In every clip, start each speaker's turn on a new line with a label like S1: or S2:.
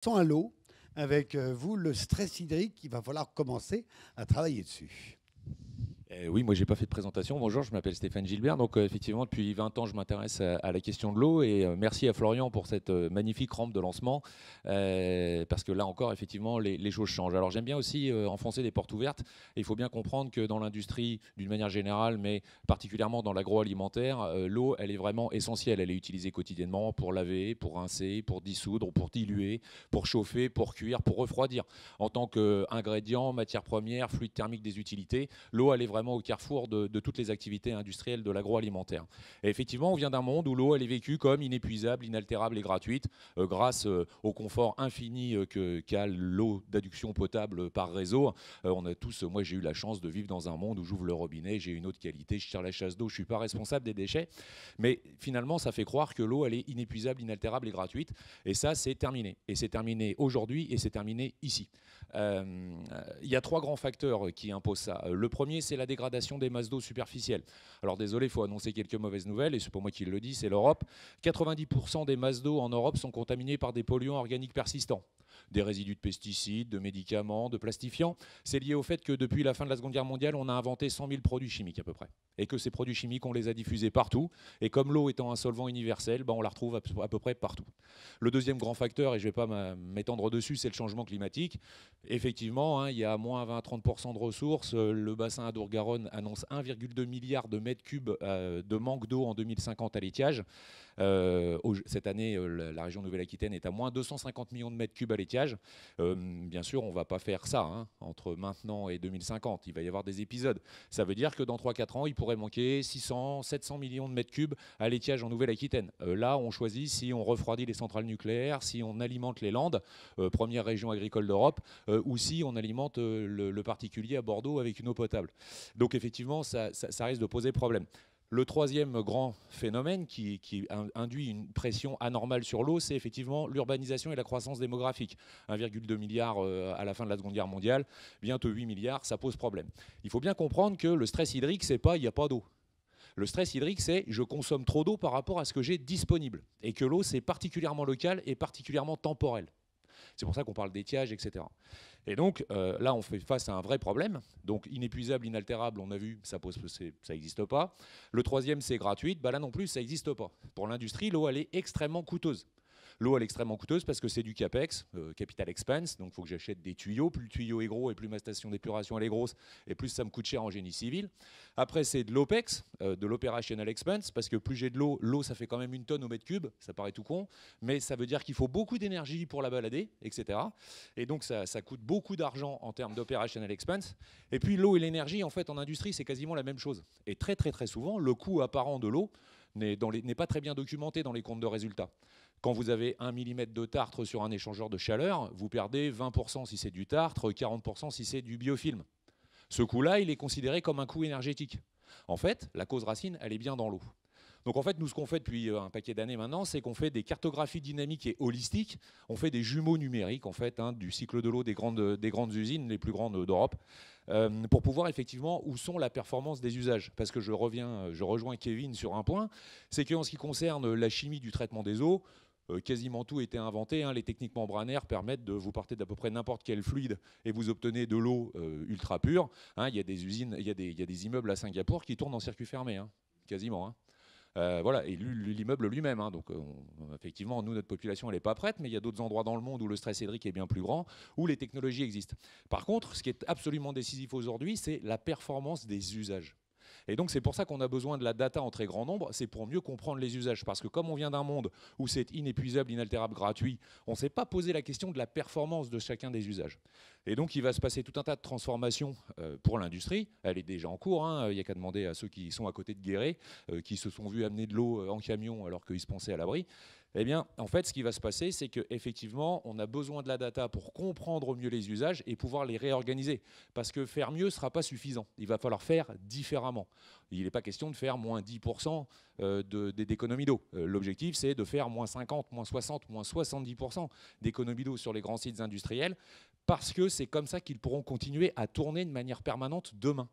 S1: Passons à l'eau avec vous, le stress hydrique, il va falloir commencer à travailler dessus.
S2: Oui, moi j'ai pas fait de présentation. Bonjour, je m'appelle Stéphane Gilbert. Donc effectivement, depuis 20 ans, je m'intéresse à la question de l'eau et merci à Florian pour cette magnifique rampe de lancement parce que là encore, effectivement, les choses changent. Alors j'aime bien aussi enfoncer des portes ouvertes. Et il faut bien comprendre que dans l'industrie, d'une manière générale, mais particulièrement dans l'agroalimentaire, l'eau, elle est vraiment essentielle. Elle est utilisée quotidiennement pour laver, pour rincer, pour dissoudre, pour diluer, pour chauffer, pour cuire, pour refroidir. En tant qu'ingrédient, matière première, fluide thermique des utilités, l'eau, elle est vraiment au carrefour de toutes les activités industrielles de l'agroalimentaire. Et effectivement, on vient d'un monde où l'eau, elle est vécue comme inépuisable, inaltérable et gratuite, grâce au confort infini qu'a l'eau d'adduction potable par réseau. On a tous, moi j'ai eu la chance de vivre dans un monde où j'ouvre le robinet, j'ai une eau de qualité, je tire la chasse d'eau, je ne suis pas responsable des déchets. Mais finalement, ça fait croire que l'eau, elle est inépuisable, inaltérable et gratuite. Et ça, c'est terminé. Et c'est terminé aujourd'hui et c'est terminé ici. Il y a 3 grands facteurs qui imposent ça. Le premier, c'est la dégradation des masses d'eau superficielles. Alors désolé, il faut annoncer quelques mauvaises nouvelles, et c'est pas moi qui le dis, c'est l'Europe. 90% des masses d'eau en Europe sont contaminées par des polluants organiques persistants. Des résidus de pesticides, de médicaments, de plastifiants. C'est lié au fait que depuis la fin de la Seconde Guerre mondiale, on a inventé 100 000 produits chimiques à peu près. Et que ces produits chimiques, on les a diffusés partout. Et comme l'eau étant un solvant universel, on la retrouve à peu près partout. Le deuxième grand facteur, et je ne vais pas m'étendre dessus, c'est le changement climatique. Effectivement, il y a moins 20 à 30% de ressources. Le bassin Adour-Garonne annonce 1,2 milliard de mètres cubes de manque d'eau en 2050 à l'étiage. Cette année, la région Nouvelle-Aquitaine est à moins 250 millions de mètres cubes à l'étiage. Bien sûr, on ne va pas faire ça entre maintenant et 2050. Il va y avoir des épisodes. Ça veut dire que dans 3-4 ans, il pourrait manquer 600, 700 millions de mètres cubes à l'étiage en Nouvelle-Aquitaine. Là, on choisit si on refroidit les centrales nucléaires, si on alimente les Landes, première région agricole d'Europe, ou si on alimente le particulier à Bordeaux avec une eau potable. Donc effectivement, ça risque de poser problème. Le troisième grand phénomène qui induit une pression anormale sur l'eau, c'est effectivement l'urbanisation et la croissance démographique. 1,2 milliard à la fin de la Seconde Guerre mondiale, bientôt 8 milliards, ça pose problème. Il faut bien comprendre que le stress hydrique, c'est pas il n'y a pas d'eau. Le stress hydrique, c'est je consomme trop d'eau par rapport à ce que j'ai disponible. Et que l'eau, c'est particulièrement local et particulièrement temporel. C'est pour ça qu'on parle d'étiage, etc. Et donc là, on fait face à un vrai problème. Donc inépuisable, inaltérable, on a vu, ça n'existe pas. Le troisième, c'est gratuite. Là non plus, ça n'existe pas. Pour l'industrie, l'eau, elle est extrêmement coûteuse. L'eau, elle est extrêmement coûteuse parce que c'est du CAPEX, capital expense, donc il faut que j'achète des tuyaux. Plus le tuyau est gros et plus ma station d'épuration elle est grosse, et plus ça me coûte cher en génie civil. Après, c'est de l'OPEX, de l'operational expense, parce que plus j'ai de l'eau, ça fait quand même 1 tonne au mètre cube, ça paraît tout con, mais ça veut dire qu'il faut beaucoup d'énergie pour la balader, etc. Et donc ça coûte beaucoup d'argent en termes d'operational expense. Et puis l'eau et l'énergie, en fait, en industrie, c'est quasiment la même chose. Et très très très souvent, le coût apparent de l'eau n'est pas très bien documenté dans les comptes de résultats. Quand vous avez 1 millimètre de tartre sur un échangeur de chaleur, vous perdez 20% si c'est du tartre, 40% si c'est du biofilm. Ce coût-là, il est considéré comme un coût énergétique. En fait, la cause racine, elle est bien dans l'eau. Donc en fait, nous, ce qu'on fait depuis un paquet d'années maintenant, c'est qu'on fait des cartographies dynamiques et holistiques. On fait des jumeaux numériques, en fait, du cycle de l'eau des grandes usines, les plus grandes d'Europe, pour pouvoir effectivement où sont la performance des usages. Parce que je rejoins Kevin sur un point, c'est qu'en ce qui concerne la chimie du traitement des eaux, quasiment tout a été inventé. Les techniques membranaires permettent de vous partez d'à peu près n'importe quel fluide et vous obtenez de l'eau ultra pure. Il y a des usines, il y a des immeubles à Singapour qui tournent en circuit fermé, quasiment. Voilà, et l'immeuble lui-même. Donc, effectivement, nous, notre population, elle n'est pas prête, mais il y a d'autres endroits dans le monde où le stress hydrique est bien plus grand, où les technologies existent. Par contre, ce qui est absolument décisif aujourd'hui, c'est la performance des usages. Et donc c'est pour ça qu'on a besoin de la data en très grand nombre, c'est pour mieux comprendre les usages. Parce que comme on vient d'un monde où c'est inépuisable, inaltérable, gratuit, on ne s'est pas posé la question de la performance de chacun des usages. Et donc il va se passer tout un tas de transformations pour l'industrie. Elle est déjà en cours, il n'y a qu'à demander à ceux qui sont à côté de Guéret, qui se sont vus amener de l'eau en camion alors qu'ils se pensaient à l'abri. Eh bien, en fait, ce qui va se passer, c'est qu'effectivement, on a besoin de la data pour comprendre au mieux les usages et pouvoir les réorganiser. Parce que faire mieux ne sera pas suffisant. Il va falloir faire différemment. Il n'est pas question de faire moins 10% d'économie d'eau. L'objectif, c'est de faire moins 50, moins 60, moins 70% d'économie d'eau sur les grands sites industriels, parce que c'est comme ça qu'ils pourront continuer à tourner de manière permanente demain.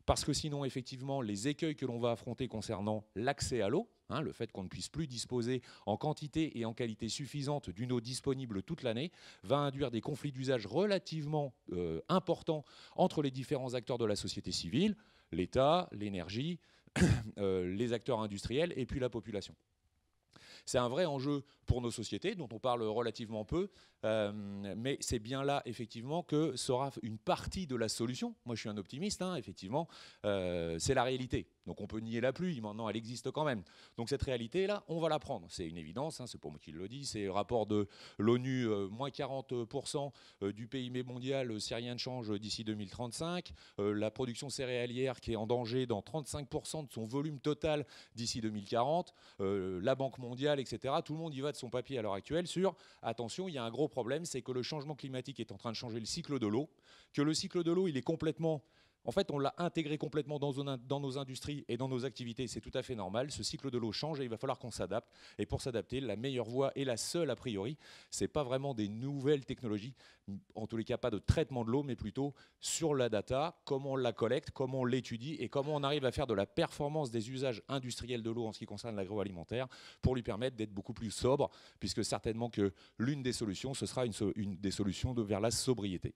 S2: parce que sinon, effectivement, les écueils que l'on va affronter concernant l'accès à l'eau, le fait qu'on ne puisse plus disposer en quantité et en qualité suffisante d'une eau disponible toute l'année, va induire des conflits d'usage relativement importants entre les différents acteurs de la société civile, l'État, l'énergie, les acteurs industriels et puis la population. C'est un vrai enjeu pour nos sociétés, dont on parle relativement peu, mais c'est bien là, effectivement, que sera une partie de la solution. Moi, je suis un optimiste, effectivement, c'est la réalité. Donc on peut nier la pluie, maintenant elle existe quand même. Donc cette réalité-là, on va la prendre. C'est une évidence, c'est pas moi qui le dis, c'est le rapport de l'ONU, moins 40% du PIB mondial si rien ne change d'ici 2035. La production céréalière qui est en danger dans 35% de son volume total d'ici 2040. La Banque mondiale, etc. Tout le monde y va de son papier à l'heure actuelle sur, attention, il y a un gros problème, c'est que le changement climatique est en train de changer le cycle de l'eau, que le cycle de l'eau, il est complètement... En fait, on l'a intégré complètement dans nos industries et dans nos activités. C'est tout à fait normal. Ce cycle de l'eau change et il va falloir qu'on s'adapte. Et pour s'adapter, la meilleure voie et la seule a priori, ce n'est pas vraiment des nouvelles technologies, en tous les cas pas de traitement de l'eau, mais plutôt sur la data, comment on la collecte, comment on l'étudie et comment on arrive à faire de la performance des usages industriels de l'eau en ce qui concerne l'agroalimentaire pour lui permettre d'être beaucoup plus sobre, puisque certainement que l'une des solutions, ce sera une des solutions vers la sobriété.